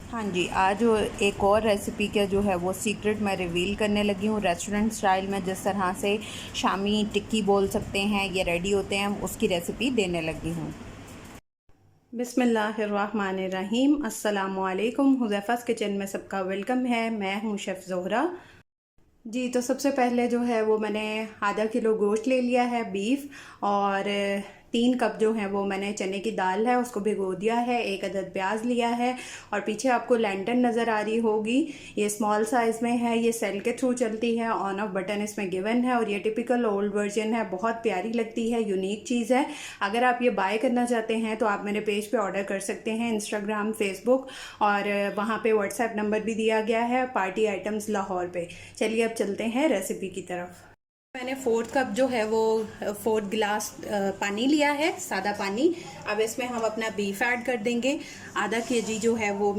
हाँ जी, आज वो एक और रेसिपी का जो है वो सीक्रेट मैं रिवील करने लगी हूँ। रेस्टोरेंट स्टाइल में जिस तरह से शामी टिक्की बोल सकते हैं, ये रेडी होते हैं, उसकी रेसिपी देने लगी हूँ। बिस्मिल्लाहिर्रहमानिर्रहीम, अस्सलामुअलैकुम। हुज़ैफ़ा's किचन में सबका वेलकम है। मैं हूँ शेफ़ ज़ोहरा जी। तो सबसे पहले जो है वो मैंने आधा किलो गोश्त ले लिया है, बीफ, और 3 कप जो है वो मैंने चने की दाल है उसको भिगो दिया है। 1 अदद प्याज लिया है, और पीछे आपको लैंटर्न नज़र आ रही होगी, ये स्मॉल साइज़ में है, ये सेल के थ्रू चलती है, ऑन ऑफ बटन इसमें गिवन है, और ये टिपिकल ओल्ड वर्जन है, बहुत प्यारी लगती है, यूनिक चीज़ है। अगर आप ये बाय करना चाहते हैं तो आप मेरे पेज पे ऑर्डर कर सकते हैं, इंस्टाग्राम, फेसबुक, और वहाँ पे व्हाट्सएप नंबर भी दिया गया है, पार्टी आइटम्स लाहौर पे। चलिए अब चलते हैं रेसिपी की तरफ। मैंने 4 कप जो है वो 4 गिलास पानी लिया है, सादा पानी। अब इसमें हम अपना बीफ ऐड कर देंगे। आधा केजी जो है वो